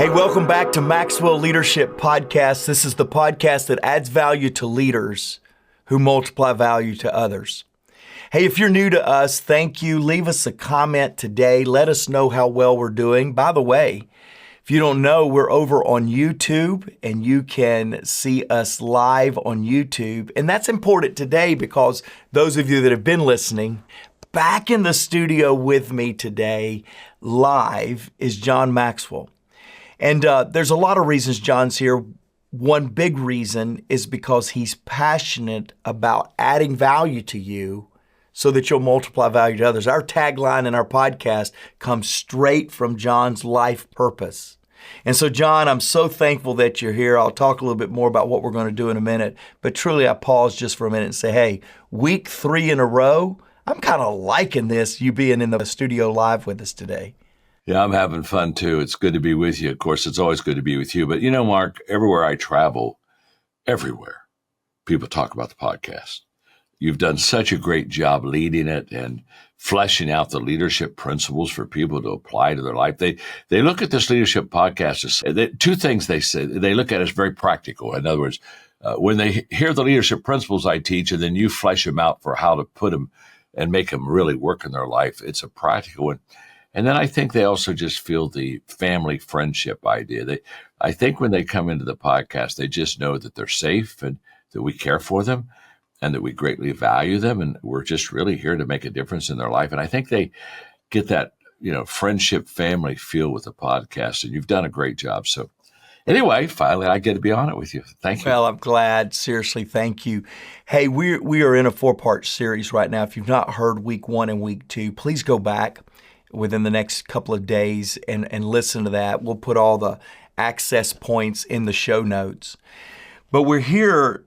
Hey, welcome back to Maxwell Leadership Podcast. This is the podcast that adds value to leaders who multiply value to others. Hey, if you're new to us, thank you. Leave us a comment today. Let us know how well we're doing. By the way, if you don't know, we're over on YouTube and you can see us live on YouTube. And that's important today because those of you that have been listening, back in the studio with me today, live, is John Maxwell. And there's a lot of reasons John's here. One big reason is because he's passionate about adding value to you so that you'll multiply value to others. Our tagline in our podcast comes straight from John's life purpose. And so, John, I'm so thankful that you're here. I'll talk a little bit more about what we're going to do in a minute. But truly, I pause just for a minute and say, hey, week 3 in a row, I'm kind of liking this, you being in the studio live with us today. Yeah, I'm having fun too. It's good to be with you. Of course, it's always good to be with you. But you know, Mark, everywhere I travel, everywhere, people talk about the podcast. You've done such a great job leading it and fleshing out the leadership principles for people to apply to their life. They look at this leadership podcast as two things they say. They look at it as very practical. In other words, when they hear the leadership principles I teach and then you flesh them out for how to put them and make them really work in their life, it's a practical one. And then I think they also just feel the family friendship idea. I think when they come into the podcast, they just know that they're safe and that we care for them and that we greatly value them. And we're just really here to make a difference in their life. And I think they get that, friendship family feel with the podcast. And you've done a great job. So anyway, finally, I get to be on it with you. Thank you. Well, I'm glad. Seriously, thank you. Hey, we are in a 4-part series right now. If you've not heard week 1 and week 2, please go back within the next couple of days and listen to that. We'll put all the access points in the show notes. But we're here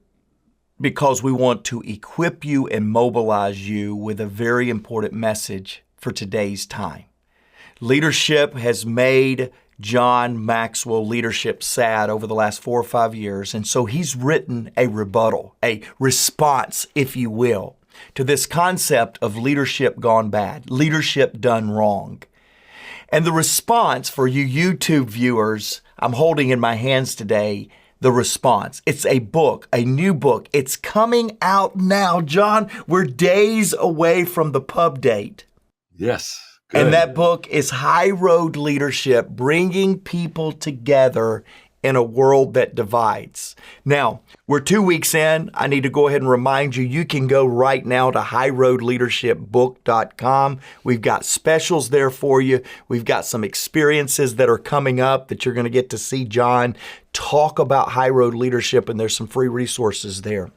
because we want to equip you and mobilize you with a very important message for today's time. Leadership has made John Maxwell leadership sad over the last 4 or 5 years. And so he's written a rebuttal, a response, if you will, to this concept of leadership gone bad, leadership done wrong. And the response for you YouTube viewers, I'm holding in my hands today, the response. It's a book, a new book. It's coming out now. John, we're days away from the pub date. Yes. Good. And that book is High Road Leadership, bringing people together in a world that divides. Now, we're 2 weeks in. I need to go ahead and remind you, you can go right now to highroadleadershipbook.com. We've got specials there for you. We've got some experiences that are coming up that you're going to get to see John talk about high road leadership, and there's some free resources there.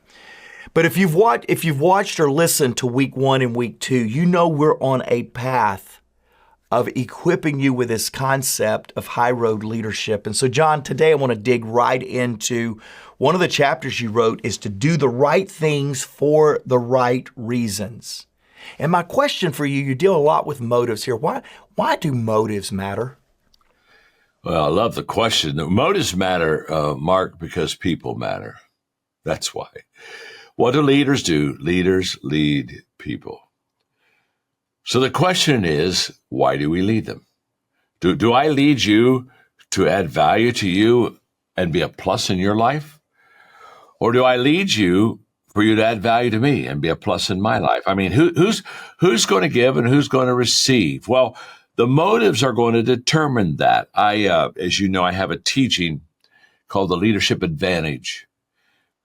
But if you've watched or listened to week 1 and week 2, you know we're on a path of equipping you with this concept of high road leadership. And so, John, today I want to dig right into one of the chapters you wrote is to do the right things for the right reasons. And my question for you, you deal a lot with motives here. Why do motives matter? Well, I love the question. The motives matter, Mark, because people matter. That's why. What do leaders do? Leaders lead people. So the question is, why do we lead them? Do I lead you to add value to you and be a plus in your life? Or do I lead you for you to add value to me and be a plus in my life? I mean, who's going to give and who's going to receive? Well, the motives are going to determine that. As you know, I have a teaching called the Leadership Advantage.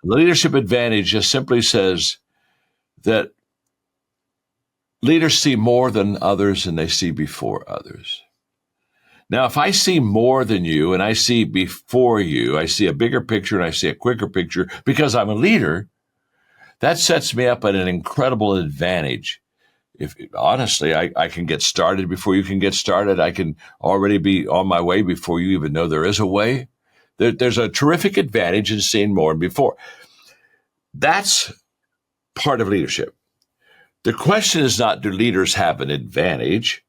The Leadership Advantage just simply says that leaders see more than others and they see before others. Now, if I see more than you and I see before you, I see a bigger picture and I see a quicker picture because I'm a leader, that sets me up at an incredible advantage. If honestly, I can get started before you can get started. I can already be on my way before you even know there is a way. There's a terrific advantage in seeing more and before. That's part of leadership. The question is not, do leaders have an advantage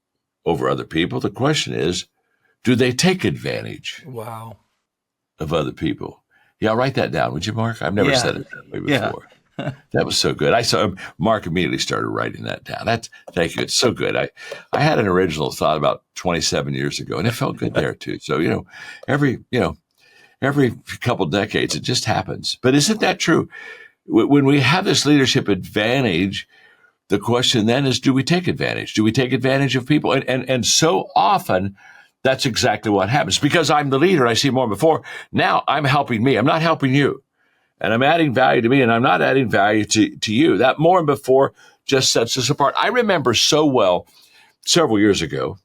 over other people? The question is, do they take advantage of other people? Yeah, write that down, would you, Mark? I've never said it that way before. That was so good. I saw Mark immediately started writing that down. Thank you. It's so good. I had an original thought about 27 years ago, and it felt good there too. So, every couple decades, it just happens. But isn't that true? When we have this leadership advantage, the question then is, do we take advantage? Do we take advantage of people? And so often, that's exactly what happens. Because I'm the leader, I see more before. Now I'm helping me. I'm not helping you. And I'm adding value to me, and I'm not adding value to you. That more and before just sets us apart. I remember so well, several years ago,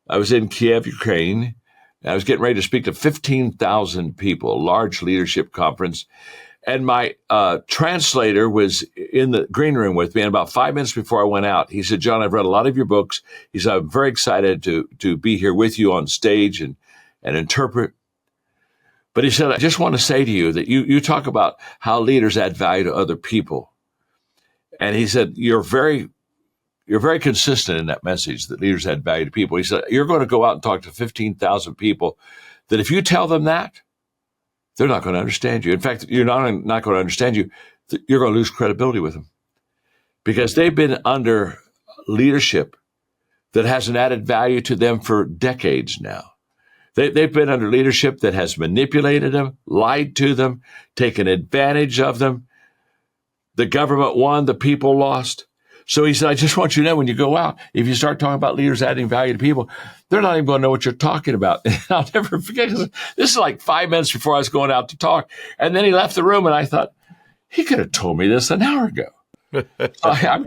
I was in Kiev, Ukraine. And I was getting ready to speak to 15,000 people, a large leadership conference. And my translator was in the green room with me. And about 5 minutes before I went out, he said, John, I've read a lot of your books. He said, I'm very excited to be here with you on stage and interpret. But he said, I just want to say to you that you talk about how leaders add value to other people. And he said, you're very consistent in that message that leaders add value to people. He said, you're going to go out and talk to 15,000 people that if you tell them that, they're not going to understand you. In fact, you're not going to understand you. You're going to lose credibility with them because they've been under leadership that hasn't added value to them for decades now. They've been under leadership that has manipulated them, lied to them, taken advantage of them. The government won, the people lost. So he said, I just want you to know when you go out, if you start talking about leaders adding value to people, they're not even going to know what you're talking about. And I'll never forget, because this is like 5 minutes before I was going out to talk. And then he left the room, and I thought, he could have told me this an hour ago. I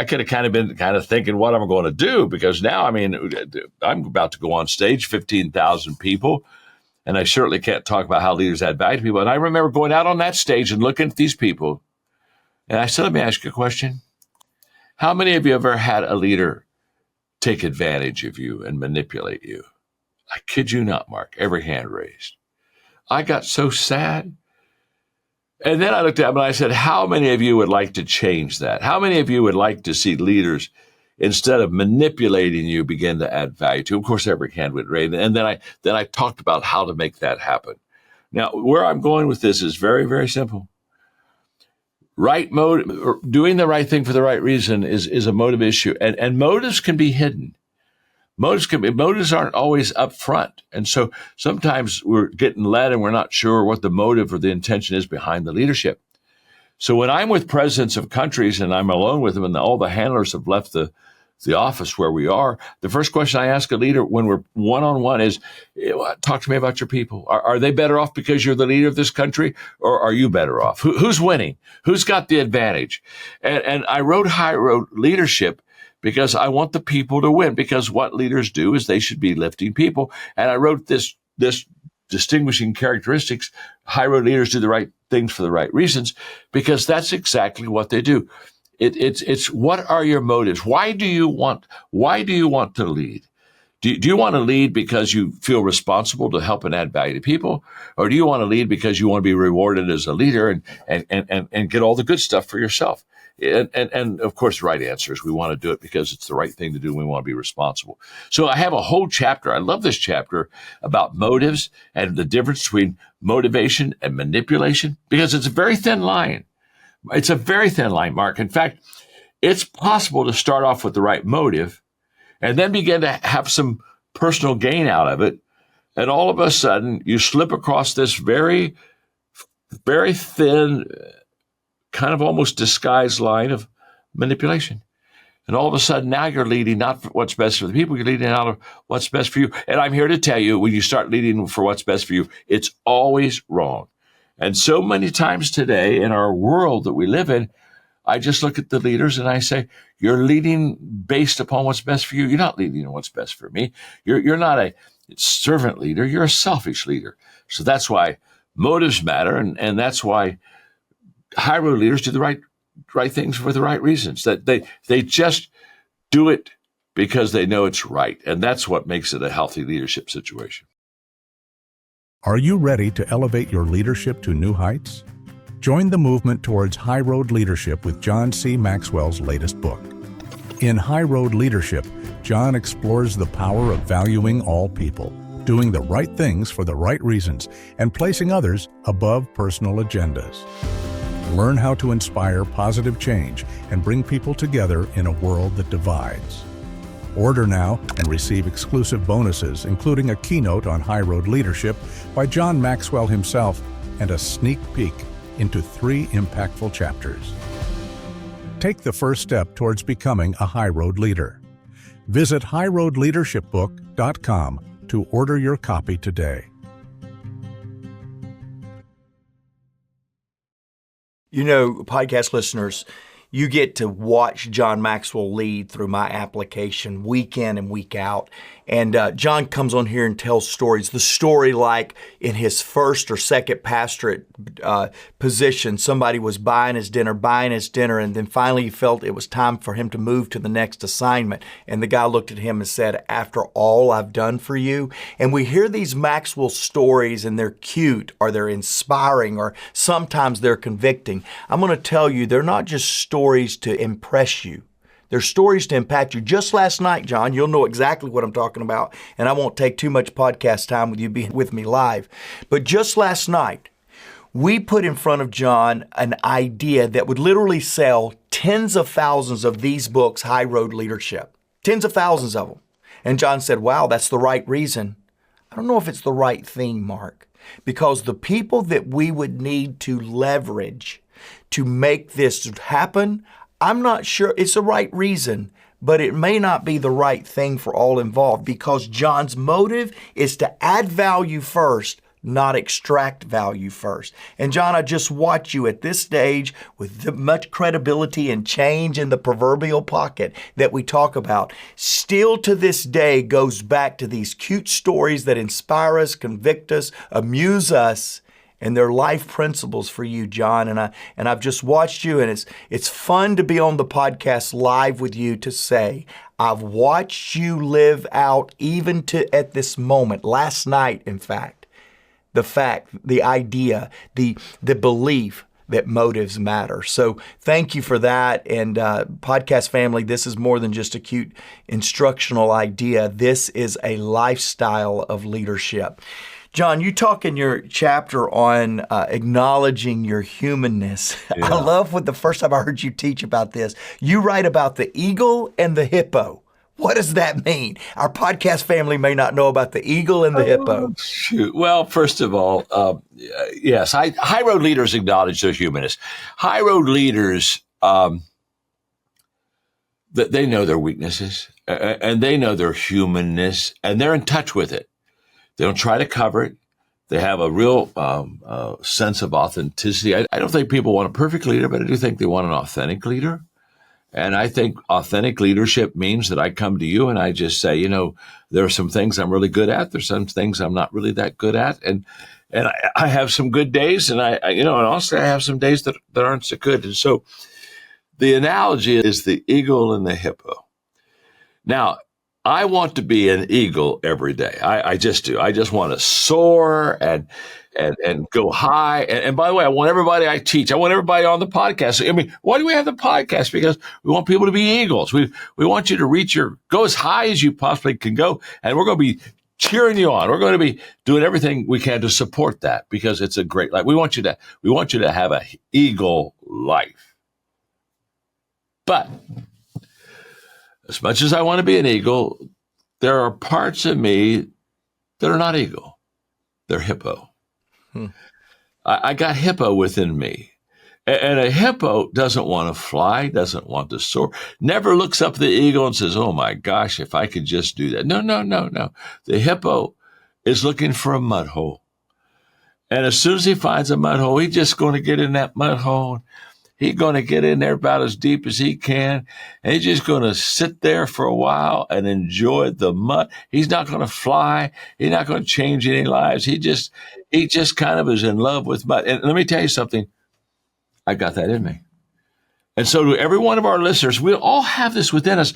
could have kind of been thinking what I'm going to do, because now, I'm about to go on stage, 15,000 people, and I certainly can't talk about how leaders add value to people. And I remember going out on that stage and looking at these people, and I said, let me ask you a question. How many of you ever had a leader take advantage of you and manipulate you? I kid you not, Mark, every hand raised. I got so sad. And then I looked at him and I said, how many of you would like to change that? How many of you would like to see leaders, instead of manipulating you, begin to add value to? Of course, every hand would raise. And then I talked about how to make that happen. Now, where I'm going with this is very, very simple. Right motive, doing the right thing for the right reason is a motive issue. And motives can be hidden. Motives aren't always up front. And so sometimes we're getting led and we're not sure what the motive or the intention is behind the leadership. So when I'm with presidents of countries and I'm alone with them and all the handlers have left the office where we are, the first question I ask a leader when we're one-on-one is, talk to me about your people. Are they better off because you're the leader of this country, or are you better off? Who's winning? Who's got the advantage? And I wrote High Road Leadership because I want the people to win, because what leaders do is they should be lifting people. And I wrote this distinguishing characteristics. High Road leaders do the right things for the right reasons, because that's exactly what they do. It's what are your motives? Why do you want to lead? Do you want to lead because you feel responsible to help and add value to people? Or do you want to lead because you want to be rewarded as a leader and get all the good stuff for yourself? And of course, the right answer is we want to do it because it's the right thing to do and we want to be responsible. So I have a whole chapter. I love this chapter about motives and the difference between motivation and manipulation, because it's a very thin line. It's a very thin line, Mark. In fact, it's possible to start off with the right motive and then begin to have some personal gain out of it. And all of a sudden, you slip across this very, very thin, kind of almost disguised line of manipulation. And all of a sudden, now you're leading not for what's best for the people, you're leading out of what's best for you. And I'm here to tell you, when you start leading for what's best for you, it's always wrong. And so many times today in our world that we live in, I just look at the leaders and I say, you're leading based upon what's best for you. You're not leading on what's best for me. You're not a servant leader. You're a selfish leader. So that's why motives matter. And that's why high road leaders do the right things for the right reasons. That they just do it because they know it's right. And that's what makes it a healthy leadership situation. Are you ready to elevate your leadership to new heights? Join the movement towards High Road Leadership with John C. Maxwell's latest book. In High Road Leadership, John explores the power of valuing all people, doing the right things for the right reasons, and placing others above personal agendas. Learn how to inspire positive change and bring people together in a world that divides. Order now and receive exclusive bonuses, including a keynote on high road leadership by John Maxwell himself and a sneak peek into 3 impactful chapters. Take the first step towards becoming a high road leader. Visit highroadleadershipbook.com to order your copy today. You know, podcast listeners, you get to watch John Maxwell lead through my application week in and week out. And John comes on here and tells stories. The story like in his first or second pastorate position, somebody was buying his dinner, and then finally he felt it was time for him to move to the next assignment. And the guy looked at him and said, "After all I've done for you." And we hear these Maxwell stories and they're cute or they're inspiring or sometimes they're convicting. I'm going to tell you, they're not just stories to impress you. They're stories to impact you. Just last night, John, you'll know exactly what I'm talking about, and I won't take too much podcast time with you being with me live. But just last night, we put in front of John an idea that would literally sell tens of thousands of these books, High Road Leadership. Tens of thousands of them. And John said, "Wow, that's the right reason." I don't know if it's the right thing, Mark, because the people that we would need to leverage to make this happen, I'm not sure it's the right reason, but it may not be the right thing for all involved because John's motive is to add value first, not extract value first. And John, I just watch you at this stage with much credibility and change in the proverbial pocket that we talk about, still to this day goes back to these cute stories that inspire us, convict us, amuse us, and they're life principles for you, John. And I've just watched you, and it's fun to be on the podcast live with you to say, I've watched you live out even to at this moment, last night, in fact, the idea, the belief that motives matter. So thank you for that. And podcast family, this is more than just a cute instructional idea. This is a lifestyle of leadership. John, you talk in your chapter on acknowledging your humanness. Yeah. I love what the first time I heard you teach about this. You write about the eagle and the hippo. What does that mean? Our podcast family may not know about the eagle and the hippo. Shoot. Well, first of all, yes, high road leaders acknowledge their humanness. High road leaders, they know their weaknesses and they know their humanness and they're in touch with it. They don't try to cover it. They have a real sense of authenticity. I don't think people want a perfect leader, but I do think they want an authentic leader. And I think authentic leadership means that I come to you and I just say, you know, there are some things I'm really good at. There's some things I'm not really that good at. And I have some good days and and also I have some days that aren't so good. And so the analogy is the eagle and the hippo. Now, I want to be an eagle every day. I just do. I just want to soar and go high. And by the way, I want everybody I teach, I want everybody on the podcast. I mean, why do we have the podcast? Because we want people to be eagles. We want you to go as high as you possibly can go. And we're going to be cheering you on. We're going to be doing everything we can to support that because it's a great life. We want you to have an eagle life. But as much as I want to be an eagle, there are parts of me that are not eagle. They're hippo. I got hippo within me. And a hippo doesn't want to fly, doesn't want to soar, never looks up at the eagle and says, "Oh my gosh, if I could just do that." No. The hippo is looking for a mud hole. And as soon as he finds a mud hole, he's just going to get in that mud hole. He's going to get in there about as deep as he can. And he's just going to sit there for a while and enjoy the mud. He's not going to fly. He's not going to change any lives. He just kind of is in love with mud. And let me tell you something. I got that in me. And so to every one of our listeners, we all have this within us.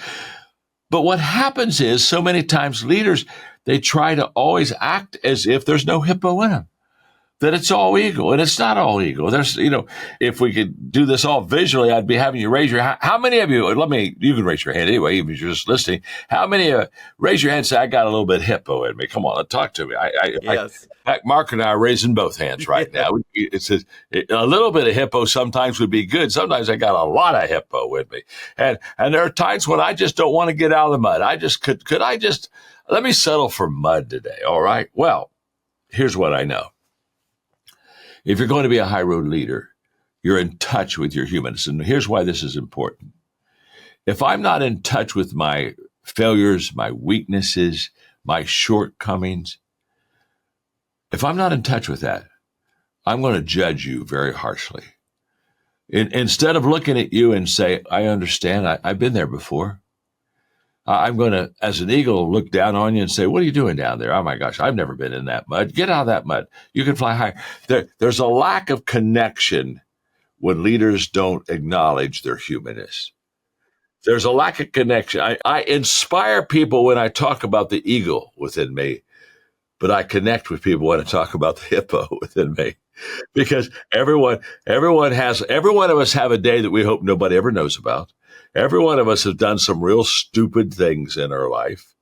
But what happens is so many times leaders, they try to always act as if there's no hippo in them. that it's all ego, and it's not all ego. There's, if we could do this all visually, I'd be having you raise your hand. How many of you, you can raise your hand anyway, even if you're just listening. How many, raise your hand and say, I got a little bit hippo in me. Come on, talk to me. Yes. Mark and I are raising both hands right now. It's a little bit of hippo sometimes would be good. Sometimes I got a lot of hippo with me. And there are times when I just don't want to get out of the mud. I just, let me settle for mud today. All right. Well, here's what I know. If you're going to be a high road leader, you're in touch with your humanness. And here's why this is important. If I'm not in touch with my failures, my weaknesses, my shortcomings, if I'm not in touch with that, I'm going to judge you very harshly. Instead of looking at you and say, I understand, I've been there before. I'm going to, as an eagle, look down on you and say, what are you doing down there? Oh my gosh, I've never been in that mud. Get out of that mud. You can fly higher. There's a lack of connection when leaders don't acknowledge their humanness. There's a lack of connection. I inspire people when I talk about the eagle within me, but I connect with people when I talk about the hippo within me. Because every one of us have a day that we hope nobody ever knows about. Every one of us have done some real stupid things in our life.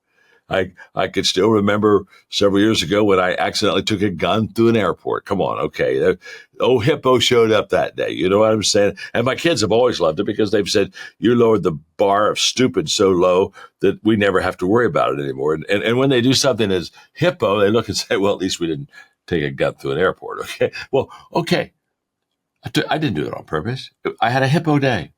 I could still remember several years ago when I accidentally took a gun through an airport. Come on, okay. Hippo showed up that day. You know what I'm saying? And my kids have always loved it because they've said, you lowered the bar of stupid so low that we never have to worry about it anymore. And when they do something as hippo, they look and say, well, at least we didn't take a gun through an airport. Okay. Well, okay. I didn't do it on purpose. I had a hippo day.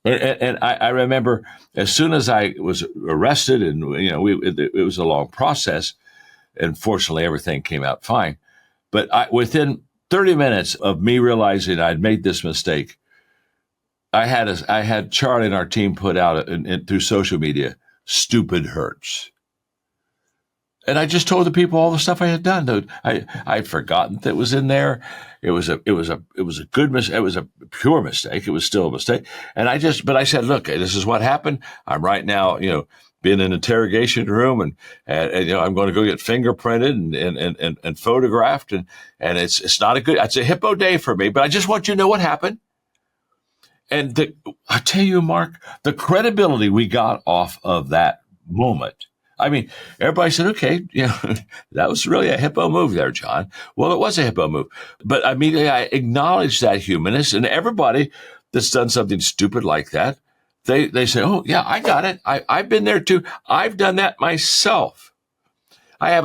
And I remember as soon as I was arrested, and it was a long process, and fortunately everything came out fine. But within 30 minutes of me realizing I'd made this mistake, I had Charlie and our team put out through social media, "Stupid hurts." And I just told the people all the stuff I had done. I'd forgotten that it was in there. It was a good mistake. It was a pure mistake. It was still a mistake. And but I said, look, this is what happened. I'm right now, being in an interrogation room, and I'm going to go get fingerprinted and photographed, and it's not it's a hippo day for me. But I just want you to know what happened. And I tell you, Mark, the credibility we got off of that moment. I mean, everybody said, okay, that was really a hippo move there, John. Well, it was a hippo move. But immediately I acknowledged that humanness, and everybody that's done something stupid like that, they say, oh, yeah, I got it. I've been there too. I've done that myself. I have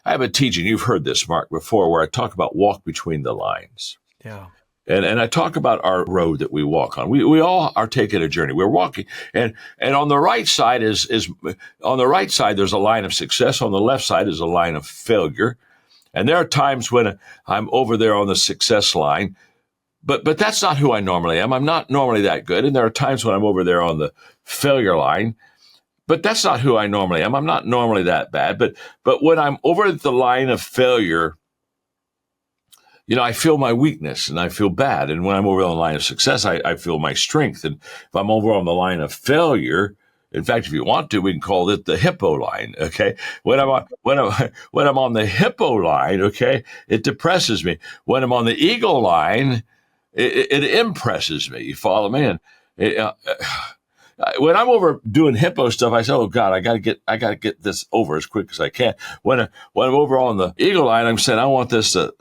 a teaching, you've heard this, Mark, before, where I talk about walk between the lines. Yeah. And I talk about our road that we walk on. We all are taking a journey. We're walking, and on the right side on the right side there's a line of success. On the left side is a line of failure. And there are times when I'm over there on the success line, but that's not who I normally am. I'm not normally that good. And there are times when I'm over there on the failure line, but that's not who I normally am. I'm not normally that bad. But when I'm over at the line of failure, I feel my weakness and I feel bad. And when I'm over on the line of success, I feel my strength. And if I'm over on the line of failure, in fact, if you want to, we can call it the hippo line. Okay. When I'm on the hippo line, okay, it depresses me. When I'm on the eagle line, it impresses me. You follow me? And when I'm over doing hippo stuff, I say, "Oh God, I gotta get this over as quick as I can." When I'm over on the eagle line, I'm saying, "I want this to,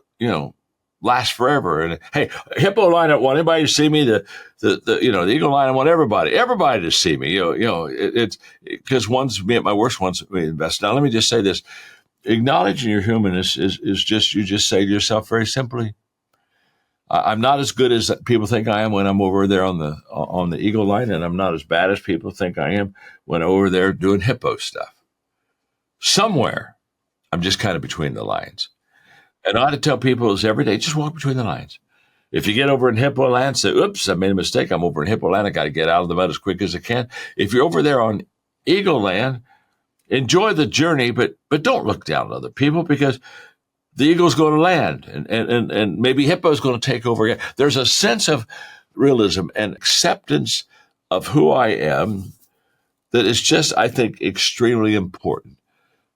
last forever." And hey, hippo line, I want anybody to see me. The eagle line, I want everybody to see me. It's because one's me at my worst, one's me at my best. Now, let me just say this: acknowledging your humanness is just, you just say to yourself very simply, I'm not as good as people think I am when I'm over there on the eagle line, and I'm not as bad as people think I am when I'm over there doing hippo stuff. Somewhere, I'm just kind of between the lines. And I ought to tell people is every day, just walk between the lines. If you get over in hippo land, say, oops, I made a mistake. I'm over in hippo land. I got to get out of the mud as quick as I can. If you're over there on eagle land, enjoy the journey, but don't look down on other people, because the eagle's going to land and maybe hippo's going to take over again. There's a sense of realism and acceptance of who I am that is just, I think, extremely important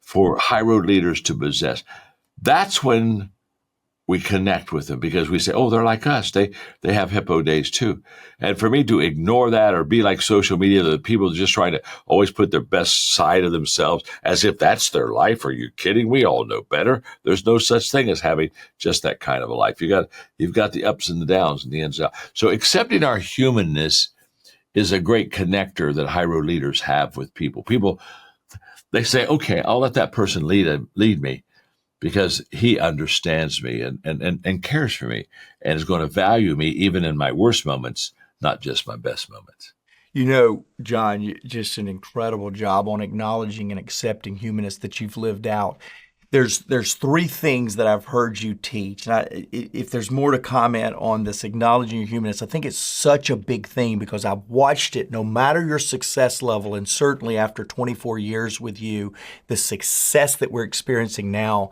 for high road leaders to possess. That's when we connect with them because we say, oh, they're like us. They have Hippo days too. And for me to ignore that or be like social media, the people just trying to always put their best side of themselves as if that's their life. Are you kidding? We all know better. There's no such thing as having just that kind of a life. You've got the ups and the downs and the ins and outs. So accepting our humanness is a great connector that high road leaders have with people. People, they say, okay, I'll let that person lead me, because he understands me and cares for me and is going to value me even in my worst moments, not just my best moments. You know, John, just an incredible job on acknowledging and accepting humanness that you've lived out. There's three things that I've heard you teach. And if there's more to comment on this acknowledging your humanness, I think it's such a big thing because I've watched it no matter your success level, and certainly after 24 years with you, the success that we're experiencing now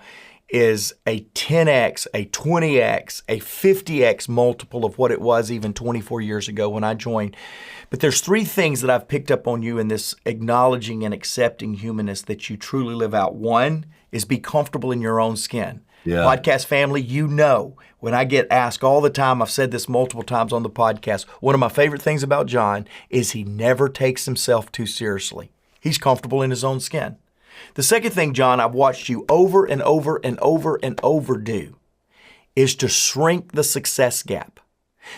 is a 10x, a 20x, a 50x multiple of what it was even 24 years ago when I joined. But there's three things that I've picked up on you in this acknowledging and accepting humanness that you truly live out. One is be comfortable in your own skin. Yeah. Podcast family, you know, when I get asked all the time, I've said this multiple times on the podcast, one of my favorite things about John is he never takes himself too seriously. He's comfortable in his own skin. The second thing, John, I've watched you over and over and over and over do is to shrink the success gap.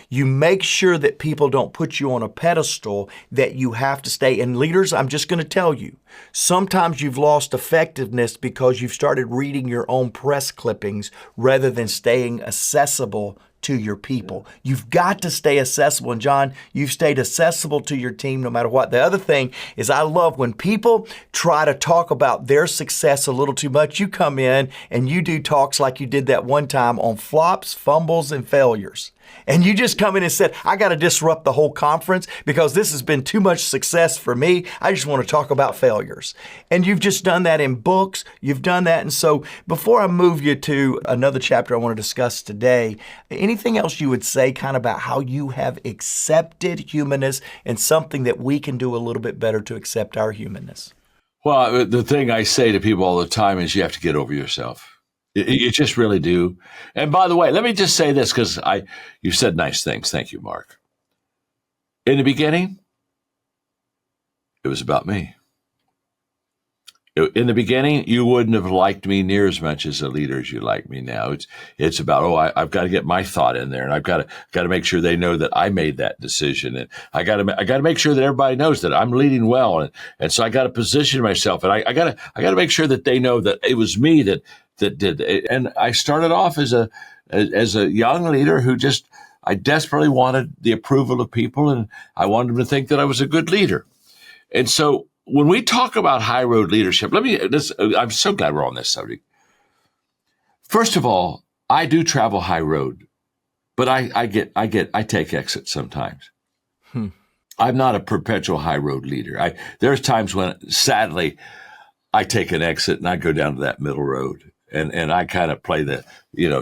You make sure that people don't put you on a pedestal that you have to stay. And leaders, I'm just going to tell you, sometimes you've lost effectiveness because you've started reading your own press clippings rather than staying accessible to your people. You've got to stay accessible. And John, you've stayed accessible to your team no matter what. The other thing is I love when people try to talk about their success a little too much. You come in and you do talks like you did that one time on flops, fumbles, and failures. And you just come in and said, I got to disrupt the whole conference because this has been too much success for me. I just want to talk about failures. And you've just done that in books. You've done that. And so before I move you to another chapter I want to discuss today, anything else you would say kind of about how you have accepted humanness and something that we can do a little bit better to accept our humanness? Well, the thing I say to people all the time is you have to get over yourself. You just really do. And by the way, let me just say this because you said nice things. Thank you, Mark. In the beginning, it was about me. In the beginning, you wouldn't have liked me near as much as a leader as you like me now. It's about, I've got to get my thought in there, and I've got to make sure they know that I made that decision, and I got to make sure that everybody knows that I'm leading well, and so I got to position myself, and I got to make sure that they know that it was me that did it. And I started off as a young leader who I desperately wanted the approval of people, and I wanted them to think that I was a good leader. And so when we talk about high road leadership, I'm so glad we're on this subject. First of all, I do travel high road, but I take exits sometimes. I'm not a perpetual high road leader. There's times when, sadly, I take an exit and I go down to that middle road. And I kind of play the,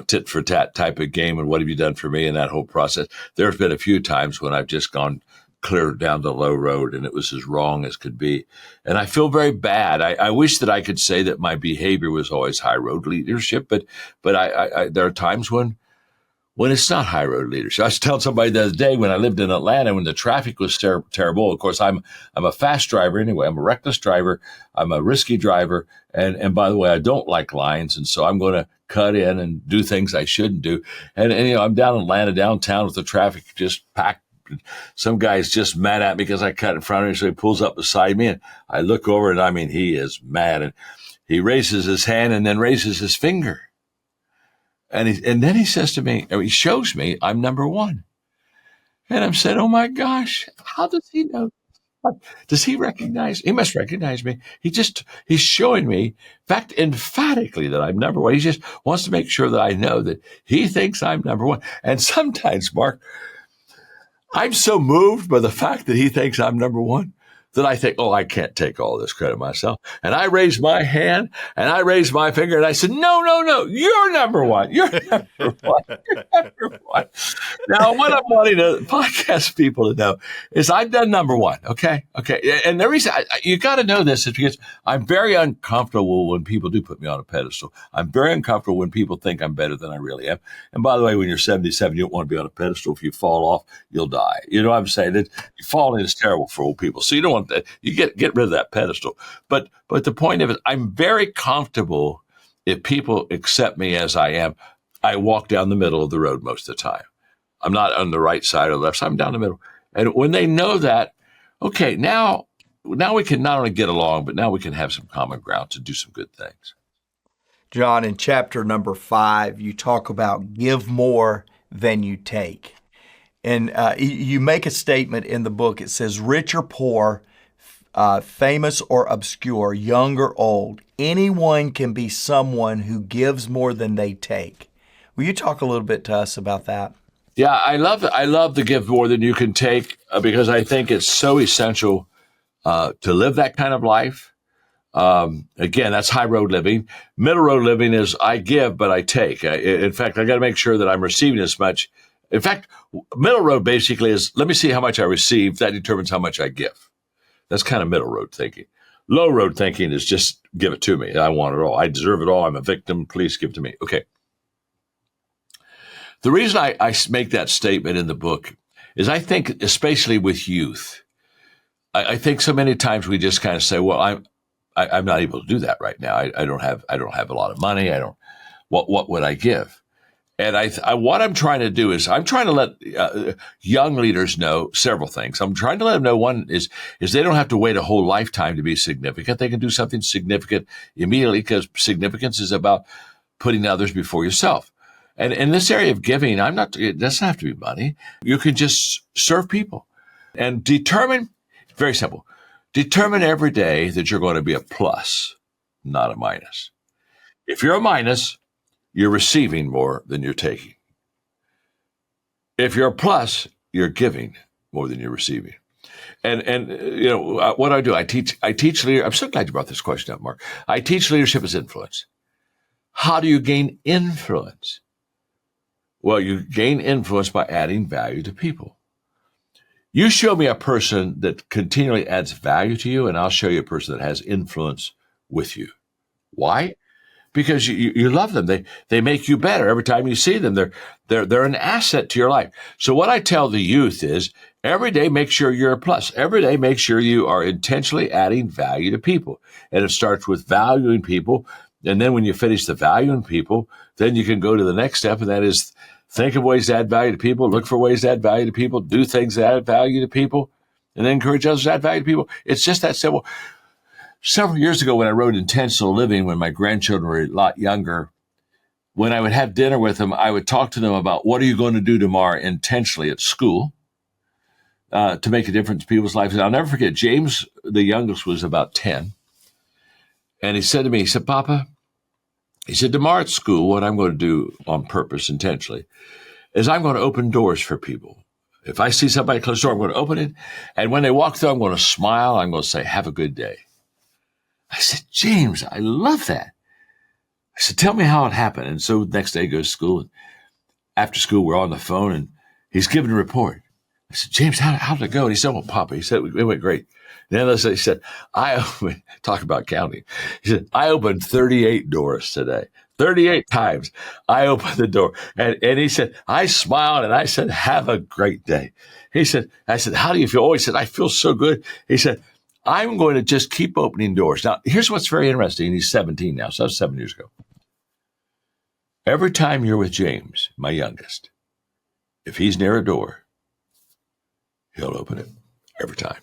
tit for tat type of game. And what have you done for me in that whole process? There's been a few times when I've just gone clear down the low road and it was as wrong as could be. And I feel very bad. I wish that I could say that my behavior was always high road leadership, but there are times when it's not high road leadership. I was telling somebody the other day when I lived in Atlanta, when the traffic was terrible. Of course, I'm a fast driver anyway. I'm a reckless driver. I'm a risky driver. And by the way, I don't like lines. And so I'm going to cut in and do things I shouldn't do. And I'm down in Atlanta downtown with the traffic just packed. Some guy's just mad at me because I cut in front of him. So he pulls up beside me and I look over and he is mad. And he raises his hand and then raises his finger. And then he says to me, he shows me I'm number one. And I'm saying, oh my gosh, how does he know? Does he recognize? He must recognize me. He's showing me, in fact, emphatically that I'm number one. He just wants to make sure that I know that he thinks I'm number one. And sometimes, Mark, I'm so moved by the fact that he thinks I'm number one that I think, oh, I can't take all this credit myself. And I raised my hand and I raised my finger and I said, no, you're number one. You're number one. You're number one. Now, what I'm wanting to podcast people to know is I've done number one. Okay. And the reason you got to know this is because I'm very uncomfortable when people do put me on a pedestal. I'm very uncomfortable when people think I'm better than I really am. And by the way, when you're 77, you don't want to be on a pedestal. If you fall off, you'll die. You know what I'm saying? That falling is terrible for old people. So you don't want that. You get rid of that pedestal. But the point of it, I'm very comfortable if people accept me as I am. I walk down the middle of the road most of the time. I'm not on the right side or the left side. I'm down the middle. And when they know that, okay, now we can not only get along, but now we can have some common ground to do some good things. John, in chapter number 5, you talk about give more than you take. And you make a statement in the book. It says, rich or poor, famous or obscure, young or old, anyone can be someone who gives more than they take. Will you talk a little bit to us about that? Yeah, I love the give more than you can take because I think it's so essential to live that kind of life. Again, that's high road living. Middle road living is I give, but I take. In fact, I got to make sure that I'm receiving as much. In fact, middle road basically is let me see how much I receive. That determines how much I give. That's kind of middle road thinking. Low road thinking is just give it to me. I want it all. I deserve it all. I'm a victim. Please give it to me. Okay. The reason I make that statement in the book is I think, especially with youth, I think so many times we just kind of say, well, I'm not able to do that right now. I don't have a lot of money. What would I give? And what I'm trying to do is I'm trying to let young leaders know several things. I'm trying to let them know one is they don't have to wait a whole lifetime to be significant. They can do something significant immediately because significance is about putting others before yourself. And in this area of giving, it doesn't have to be money. You can just serve people and very simple, determine every day that you're going to be a plus, not a minus. If you're a minus, you're receiving more than you're taking. If you're a plus, you're giving more than you're receiving. And you know what I do? I teach leadership. I'm so glad you brought this question up, Mark. I teach leadership as influence. How do you gain influence? Well, you gain influence by adding value to people. You show me a person that continually adds value to you, and I'll show you a person that has influence with you. Why? Because you love them. They make you better every time you see them. They're an asset to your life. So what I tell the youth is every day make sure you're a plus. Every day make sure you are intentionally adding value to people. And it starts with valuing people. And then when you finish the valuing people, then you can go to the next step, and that is think of ways to add value to people, look for ways to add value to people, do things that add value to people, and then encourage others to add value to people. It's just that simple. Several years ago when I wrote Intentional Living, when my grandchildren were a lot younger, when I would have dinner with them, I would talk to them about what are you going to do tomorrow intentionally at school to make a difference in people's lives. And I'll never forget, James, the youngest, was about 10. And he said to me, he said, Papa, he said, tomorrow at school, what I'm going to do on purpose, intentionally, is I'm going to open doors for people. If I see somebody close the door, I'm going to open it. And when they walk through, I'm going to smile. I'm going to say, have a good day. I said, James, I love that. I said, tell me how it happened. And so the next day he goes to school. And after school, we're on the phone, and he's giving a report. I said, James, how did it go? And he said, well, Papa, he said, it went great. And then he said, talk about counting. He said, I opened 38 doors today. 38 times I opened the door. And he said, I smiled and I said, have a great day. I said, how do you feel? Oh, he said, I feel so good. He said, I'm going to just keep opening doors. Now, here's what's very interesting. He's 17 now, so that was 7 years ago. Every time you're with James, my youngest, if he's near a door, he'll open it every time.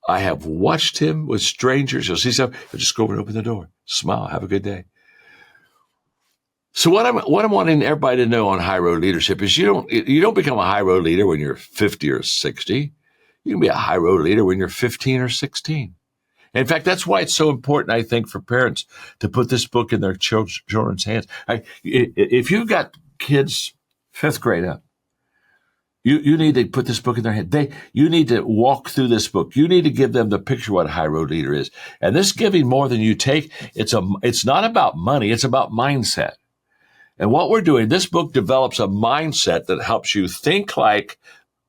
I have watched him with strangers. He'll see something, he'll just go over and open the door, smile, have a good day. So what I'm wanting everybody to know on high road leadership is you don't become a high road leader when you're 50 or 60. You can be a high road leader when you're 15 or 16. In fact, that's why it's so important, I think, for parents to put this book in their children's hands. If you've got kids 5th grade up, You need to put this book in their hand. You need to walk through this book. You need to give them the picture of what a high road leader is. And this giving more than you take, it's not about money. It's about mindset. And what we're doing, this book develops a mindset that helps you think like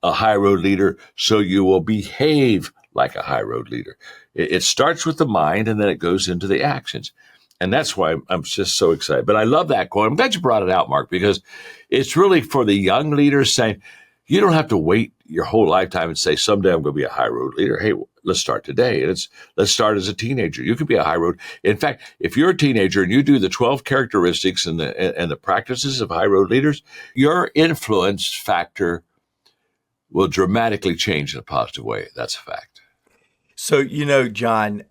a high road leader so you will behave like a high road leader. It starts with the mind and then it goes into the actions. And that's why I'm just so excited. But I love that quote. I'm glad you brought it out, Mark, because it's really for the young leaders saying, you don't have to wait your whole lifetime and say, someday I'm going to be a high road leader. Hey, let's start today. And let's start as a teenager. You could be a high road. In fact, if you're a teenager and you do the 12 characteristics and the practices of high road leaders, your influence factor will dramatically change in a positive way. That's a fact. So, John,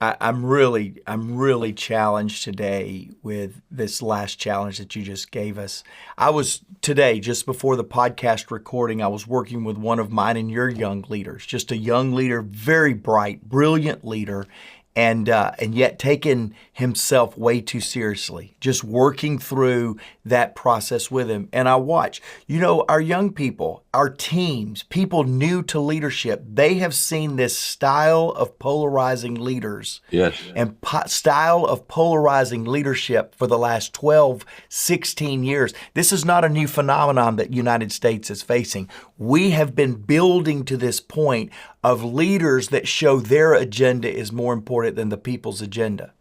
I'm really challenged today with this last challenge that you just gave us. I was today, just before the podcast recording, I was working with one of mine and your young leaders, just a young leader, very bright, brilliant leader, and yet taking himself way too seriously, just working through that process with him. And I watch, our young people, our teams, people new to leadership, they have seen this style of polarizing leaders. Yes. And style of polarizing leadership for the last 12, 16 years. This is not a new phenomenon that United States is facing. We have been building to this point of leaders that show their agenda is more important than the people's agenda.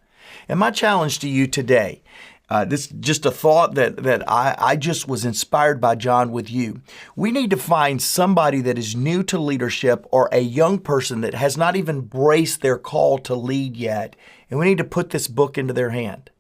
And my challenge to you today, this is just a thought that I just was inspired by, John, with you. We need to find somebody that is new to leadership or a young person that has not even embraced their call to lead yet. And we need to put this book into their hand.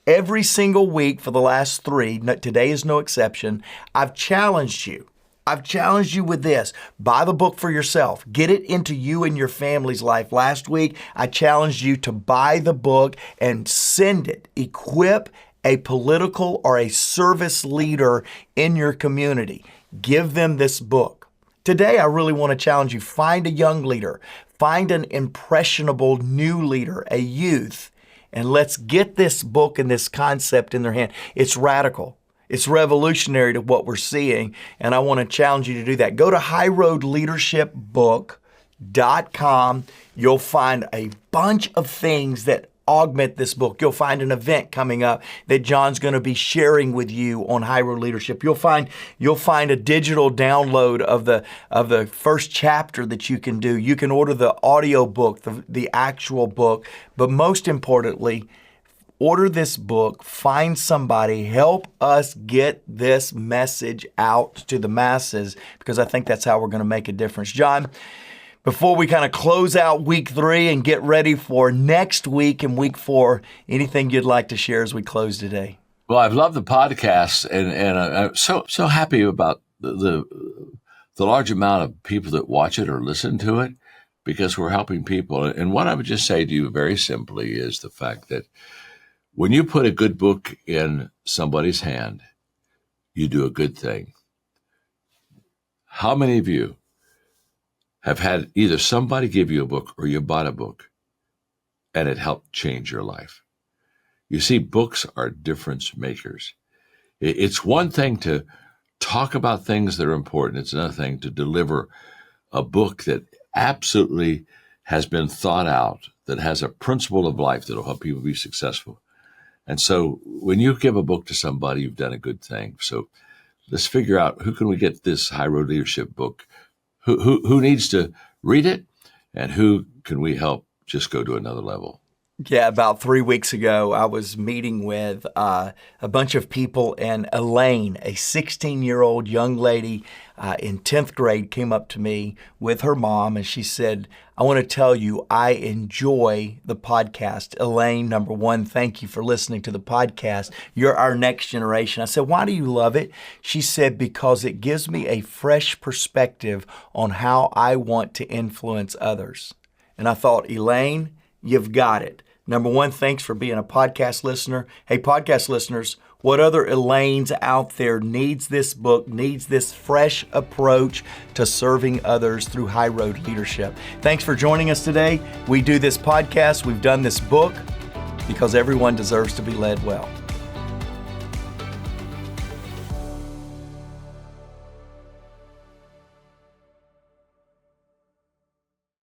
Every single week for the last 3, today is no exception, I've challenged you. I've challenged you with this. Buy the book for yourself. Get it into you and your family's life. Last week, I challenged you to buy the book and send it. Equip a political or a service leader in your community. Give them this book. Today, I really want to challenge you. Find a young leader. Find an impressionable new leader, a youth, and let's get this book and this concept in their hand. It's radical. It's revolutionary to what we're seeing, and I want to challenge you to do that. Go to highroadleadershipbook.com. You'll find a bunch of things that augment this book. You'll find an event coming up that John's going to be sharing with you on High Road Leadership. You'll find a digital download of the first chapter that you can do. You can order the audio book, the actual book, but most importantly, order this book, find somebody, help us get this message out to the masses, because I think that's how we're going to make a difference. John, before we kind of close out week 3 and get ready for next week and week 4, anything you'd like to share as we close today? Well, I've loved the podcast, and I'm so happy about the large amount of people that watch it or listen to it, because we're helping people. And what I would just say to you very simply is the fact that when you put a good book in somebody's hand, you do a good thing. How many of you have had either somebody give you a book or you bought a book and it helped change your life? You see, books are difference makers. It's one thing to talk about things that are important. It's another thing to deliver a book that absolutely has been thought out, that has a principle of life that will help people be successful. And so when you give a book to somebody, you've done a good thing. So let's figure out, who can we get this High Road Leadership book? Who needs to read it? And who can we help just go to another level? Yeah, about 3 weeks ago, I was meeting with a bunch of people, and Elaine, a 16-year-old young lady in 10th grade, came up to me with her mom, and she said, I want to tell you, I enjoy the podcast. Elaine, number one, thank you for listening to the podcast. You're our next generation. I said, why do you love it? She said, because it gives me a fresh perspective on how I want to influence others. And I thought, Elaine, you've got it. Number one, thanks for being a podcast listener. Hey, podcast listeners, what other Elaines out there needs this book, needs this fresh approach to serving others through High Road Leadership? Thanks for joining us today. We do this podcast, we've done this book because everyone deserves to be led well.